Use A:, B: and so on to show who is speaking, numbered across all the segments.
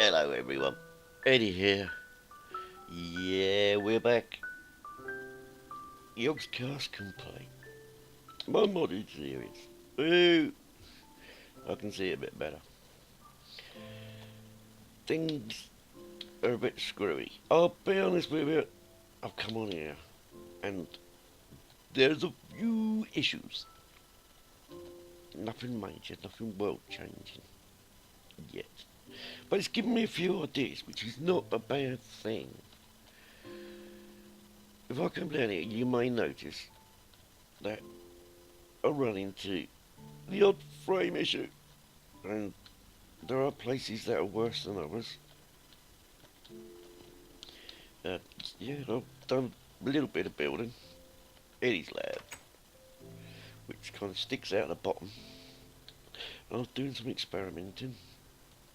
A: Hello everyone, Eddie here. Yeah, we're back. Yogscast complete. My modded series. Ooh, I can see it a bit better. Things are a bit screwy. I'll be honest with you, I've come on here and there's a few issues. Nothing major, nothing world changing yet. But it's given me a few ideas, which is not a bad thing. If I come down here, you may notice that I run into the odd frame issue, and there are places that are worse than others. Uh, yeah, I've done a little bit of building. Eddie's lab, which kind of sticks out the bottom. I was doing some experimenting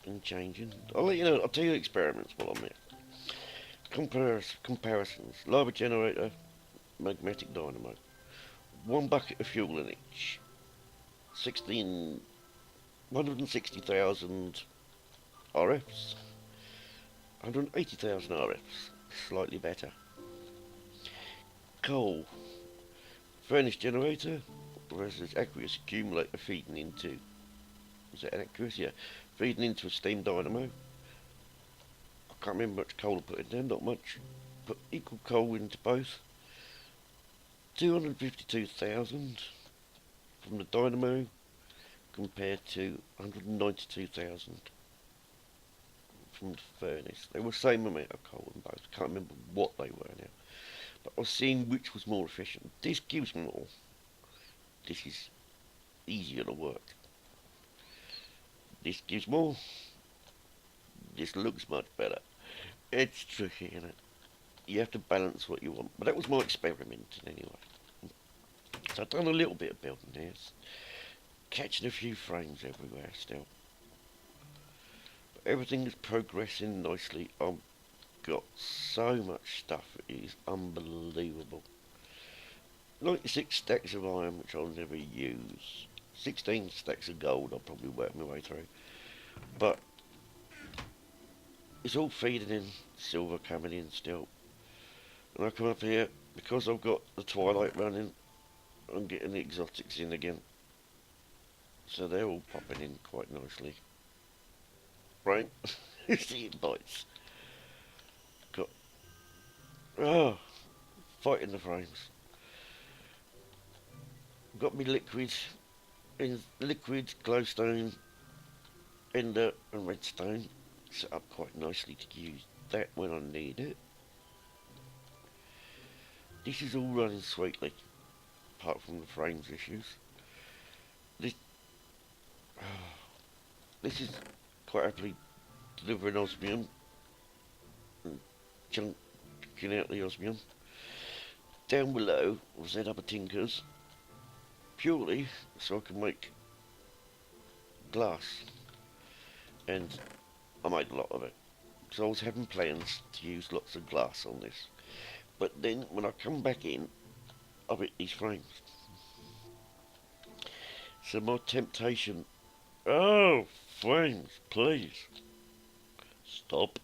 A: and changing. I'll let you know. I'll tell you the experiments while I'm here. Comparisons. Lava generator, magnetic dynamo. 1 bucket of fuel in each. 160,000 RFs. 180,000 RFs. Slightly better. Coal. Furnace generator versus aqueous accumulator feeding into. Is that aqueous? Yeah. Feeding into a steam dynamo. I can't remember much coal I put in there, not much. Put equal coal into both. 252,000 from the dynamo compared to 192,000 from the furnace. They were the same amount of coal in both. I can't remember what they were now. But I was seeing which was more efficient. This gives more. This is easier to work. This gives more. This looks much better. It's tricky, isn't it? You have to balance what you want. But that was my experimenting anyway. So I've done a little bit of building here. Catching a few frames everywhere still. But everything is progressing nicely. I've got so much stuff. It is unbelievable. 96 stacks of iron, which I'll never use. 16 stacks of gold I'll probably work my way through. But it's all feeding in, silver coming in still. And I come up here, because I've got the twilight running, I'm getting the exotics in again. So they're all popping in quite nicely. Right? See it bites. Got, fighting the frames. Got me liquids, glowstone, ender and redstone set up quite nicely to use that when I need it. This is all running sweetly, apart from the frames issues. This is quite happily delivering osmium and chunking out the osmium. Down below was that other tinkers, purely so I can make glass, and I made a lot of it. So I was having plans to use lots of glass on this, but then when I come back in, I've hit these frames. So my temptation, frames, please stop.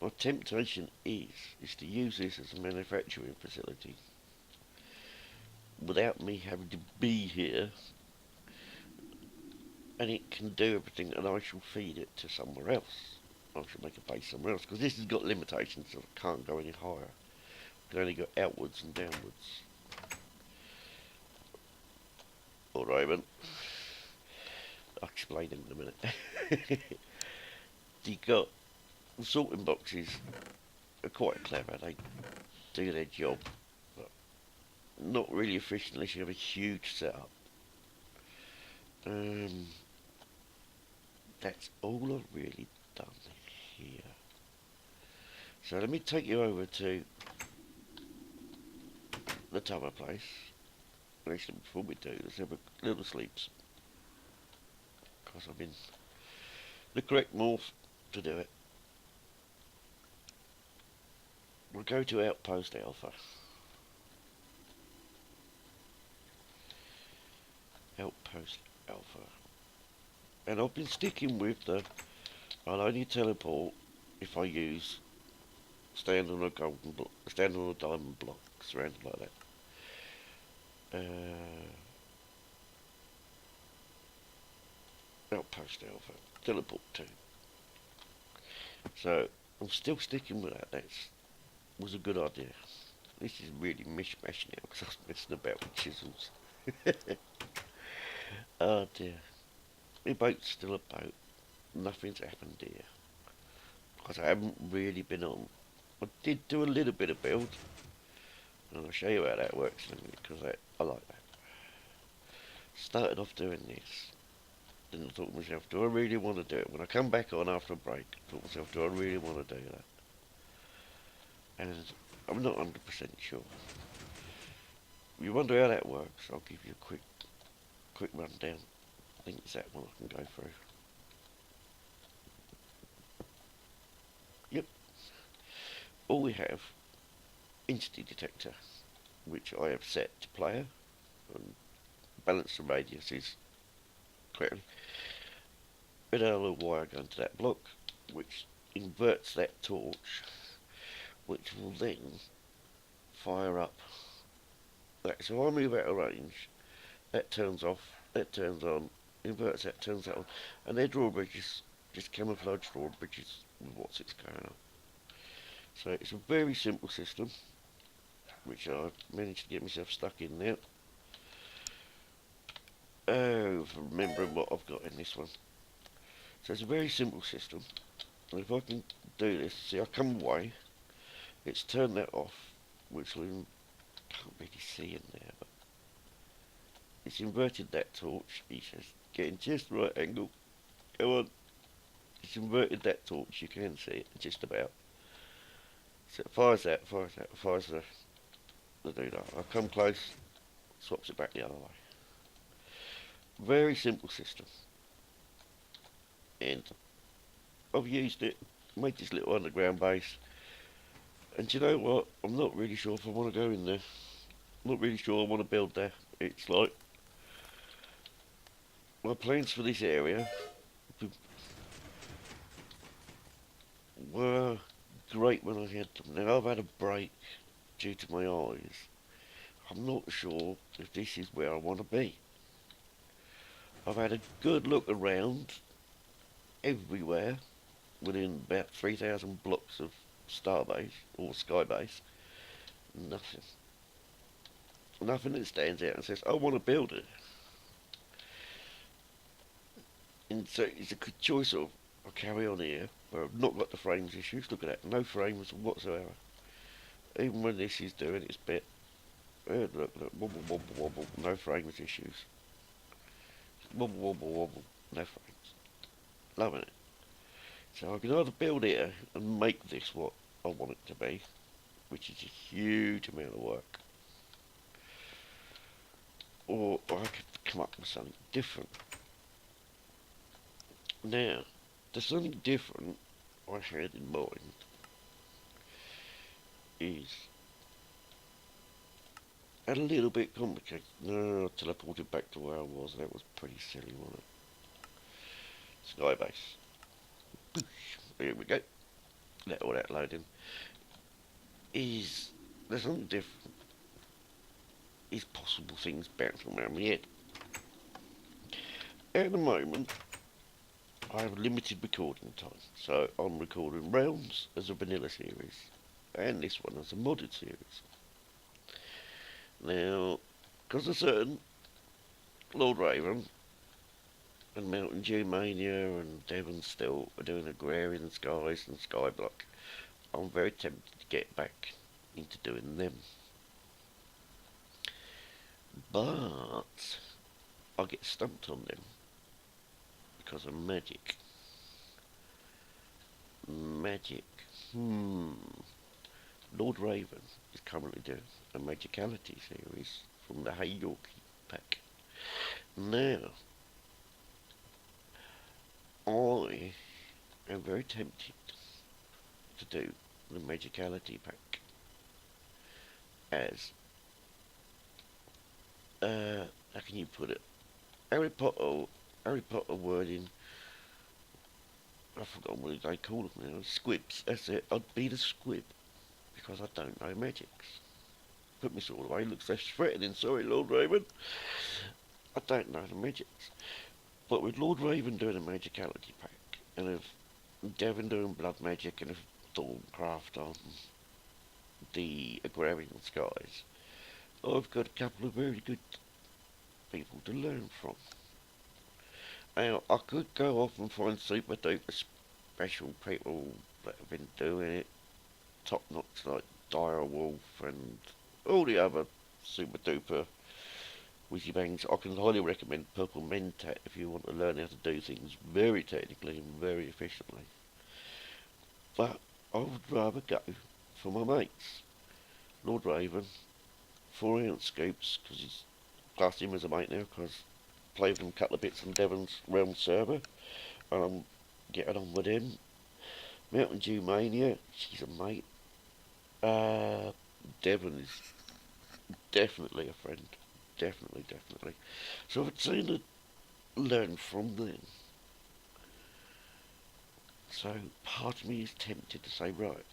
A: My temptation is to use this as a manufacturing facility without me having to be here, and it can do everything, and I shall feed it to somewhere else. I shall make a base somewhere else, because this has got limitations, so I can't go any higher. I can only go outwards and downwards. Alright then, I'll explain in a minute. You got the sorting boxes are quite clever, they do their job, but not really efficient unless you have a huge setup. That's all I've really done here. So let me take you over to the tower place. Actually, before we do, let's have a little sleeps, because I'm in the correct morph to do it. We'll go to Outpost Alpha. Outpost Alpha. And I've been sticking with the I'll only teleport if I use stand on a golden block, stand on a diamond block, surrounded like that. Outpost Alpha, teleport 2. So I'm still sticking with that. That was a good idea. This is really mishmash now because I was messing about with chisels. Oh dear. My boat's still a boat. Nothing's happened here. Because I haven't really been on. I did do a little bit of build. And I'll show you how that works in a minute because I like that. Started off doing this. Then I thought to myself, do I really want to do it? When I come back on after a break, I thought to myself, do I really want to do that? And I'm not 100% sure. If you wonder how that works, I'll give you a quick rundown. I think it's that one I can go through. Yep. All we have, Entity Detector, which I have set to player, and balance the radiuses correctly. Red little wire going to that block, which inverts that torch, which will then fire up that. So I move out of range, that turns off, that turns on, inverts that, turns that on, and their drawbridges, just camouflage drawbridges with what's going on. So it's a very simple system, which I've managed to get myself stuck in now. Oh, remembering what I've got in this one. So it's a very simple system. And if I can do this, see I come away, it's turned that off, which we can't really see in there, but it's inverted that torch. He says, getting just the right angle. Go on. It's inverted that torch, you can see it just about. So it fires that, fires the doodah. I come close, swaps it back the other way. Very simple system. And I've used it, made this little underground base. And do you know what? I'm not really sure if I want to go in there. I'm not really sure I want to build there. It's like, my plans for this area were great when I had them. Now I've had a break due to my eyes. I'm not sure if this is where I want to be. I've had a good look around everywhere within about 3,000 blocks of Starbase or Skybase. Nothing. Nothing that stands out and says, I want to build it. And so it's a good choice of, I'll carry on here, where I've not got the frames issues. Look at that, no frames whatsoever. Even when this is doing its bit, look, wobble, wobble, wobble, no frames issues. Wobble, wobble, wobble, no frames. Loving it. So I can either build here and make this what I want it to be, which is a huge amount of work, or I could come up with something different. Now, the something different I had in mind is a little bit complicated. No, I teleported back to where I was. That was pretty silly, wasn't it? Skybase. Here we go. Let all that load in. There's something different. Is possible things bouncing around my head. At the moment, I have limited recording time, so I'm recording Realms as a vanilla series, and this one as a modded series. Now, because of certain Lord Raven and Mountain Dew Mania and Devon still are doing Agrarian Skies and Skyblock, I'm very tempted to get back into doing them. But I get stumped on them because of magic. Magic. Lord Raven is currently doing a Magicality series from the Hey Yorkie pack. Now, I am very tempted to do the Magicality pack as, how can you put it? Harry Potter wording, I forgot what they call them now. Squibs. That's it. I'd be the squib because I don't know magics. Put me sword away. Looks less threatening. Sorry, Lord Raven. I don't know the magics. But with Lord Raven doing a magicality pack, and if Devon doing blood magic, and if Thorncraft on the Agrarian Skies, I've got a couple of very good people to learn from. Now, I could go off and find super duper special people that have been doing it, top notch like Dire Wolf and all the other super duper whizzy bangs. I can highly recommend Purple Mentat if you want to learn how to do things very technically and very efficiently. But I would rather go for my mates. Lord Raven, 4-ounce scoops, because he's classed him as a mate now, because I played with him a couple of bits on Devon's Realm server, and I'm getting on with him. Mountain Dew Mania, she's a mate. Devon is definitely a friend. Definitely, definitely. So I'd say to learn from them. So part of me is tempted to say, right,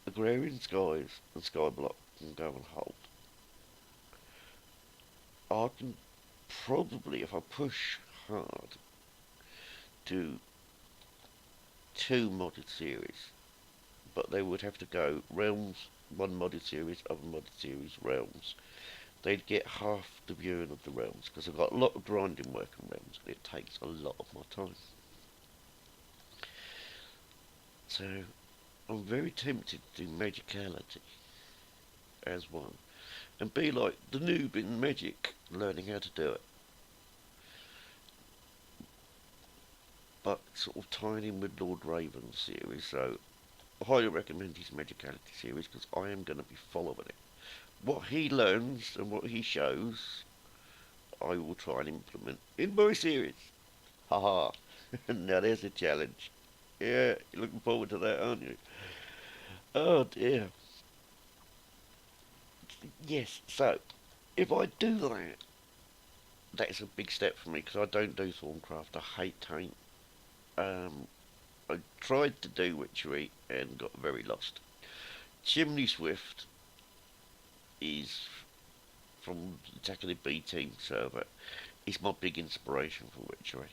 A: Agrarian Skies and Skyblock can go and hold. I can probably, if I push hard, do 2 modded series, but they would have to go Realms, 1 modded series, other modded series, Realms. They'd get half the viewing of the Realms, because I've got a lot of grinding work on Realms, and it takes a lot of my time. So, I'm very tempted to do Magicality as one, and be like the noob in Magic, learning how to do it. But sort of tying in with Lord Raven's series, so I highly recommend his Magicality series, because I am going to be following it. What he learns and what he shows, I will try and implement in my series. Haha. Now there's a challenge. Yeah, you're looking forward to that, aren't you? Oh dear. Yes, so if I do that, that's a big step for me because I don't do Thorncraft. I hate Taint. Um, I tried to do Witchery and got very lost. Chimney Swift is from the Attack of the B Team server. Is my big inspiration for Witchery.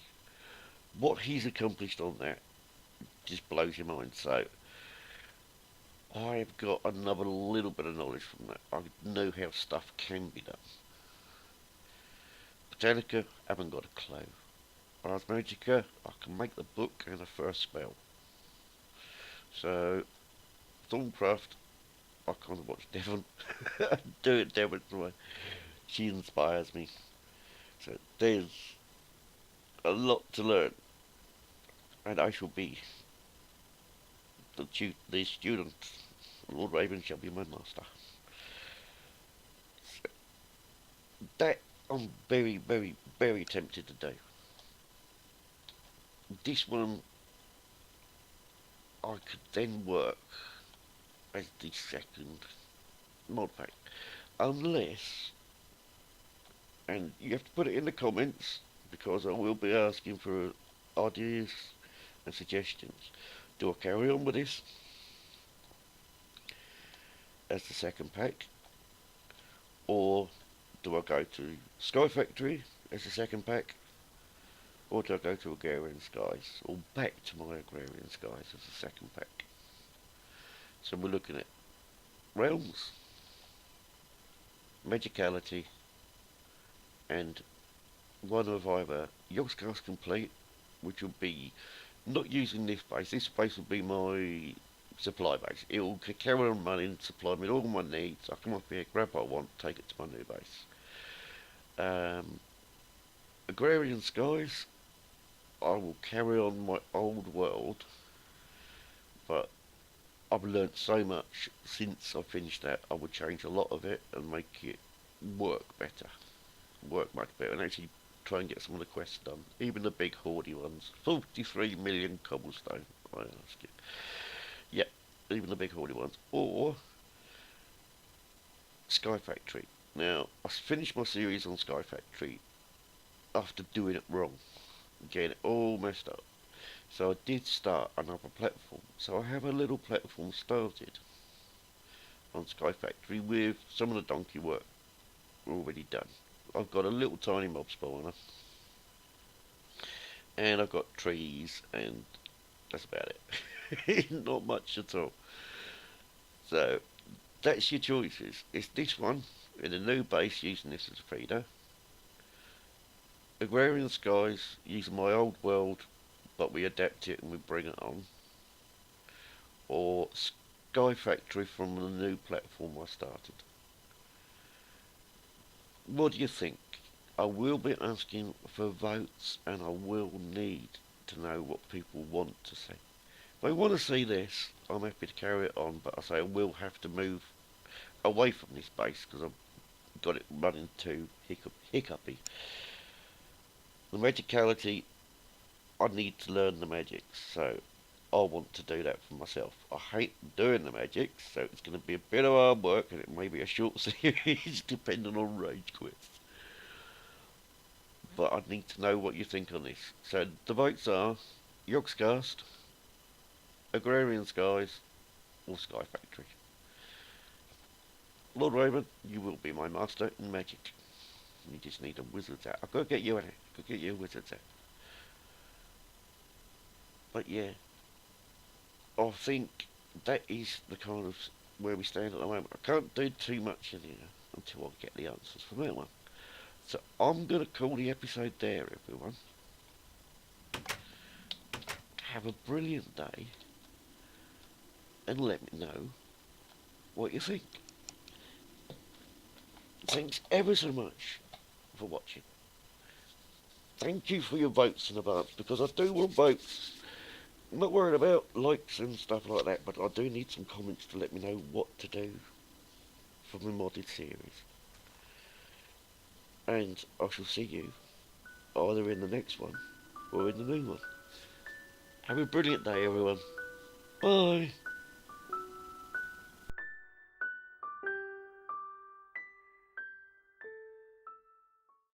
A: What he's accomplished on that just blows your mind. So I've got another little bit of knowledge from that. I know how stuff can be done. Botanica, haven't got a clue. Ars Magica, I can make the book and a first spell. So, Thorncraft, I kind of watch Devon. Do it Devon's way. She inspires me. So, there's a lot to learn. And I shall be the student. Lord Raven shall be my master. So, that I'm very, very, very tempted to do. This one, I could then work as the second mod pack. Unless, and you have to put it in the comments, because I will be asking for ideas and suggestions. Do I carry on with this as the second pack? Or do I go to Skyfactory as the second pack? Or do I go to Agrarian Skies? Or back to my Agrarian Skies as the second pack? So we're looking at Realms, Magicality, and one of either Yogscast Complete, which will be not using this base. This base will be my supply base. It will carry on running, supply me all my needs. I come up here, grab what I want, take it to my new base. Agrarian Skies, I will carry on my old world, but I've learnt so much since I finished that. I would change a lot of it and make it work better, work much better, and actually try and get some of the quests done, even the big hoardy ones. 43 million cobblestone, I ask you. Yeah, even the big hoardy ones. Or Skyfactory. Now, I finished my series on Skyfactory after doing it wrong, getting it all messed up. So I did start another platform. So I have a little platform started on Skyfactory with some of the donkey work already done. I've got a little tiny mob spawner, and I've got trees, and that's about it. Not much at all. So that's your choices. It's this one in a new base using this as a feeder. Agrarian Skies using my old world, but we adapt it and we bring it on. Or Skyfactory from the new platform I started. What do you think? I will be asking for votes, and I will need to know what people want to see. If they want to see this, I'm happy to carry it on, but I say I will have to move away from this base because I've got it running too hiccupy. The magicality, I need to learn the magics, so I want to do that for myself. I hate doing the magics, so it's going to be a bit of hard work, and it may be a short series depending on rage quits. But I need to know what you think on this. So the votes are Yogscast, Agrarian Skies, or Skyfactory. Lord Raven, you will be my master in magic. You just need a wizard's hat. I've got to get you in it. I've got to get you a wizard's hat. But yeah, I think that is the kind of where we stand at the moment. I can't do too much in here until I get the answers from that one. So I'm going to call the episode there, everyone. Have a brilliant day, and let me know what you think. Thanks ever so much for watching. Thank you for your votes in advance, because I do want votes. I'm not worried about likes and stuff like that, but I do need some comments to let me know what to do for my modded series. And I shall see you either in the next one or in the new one. Have a brilliant day, everyone. Bye.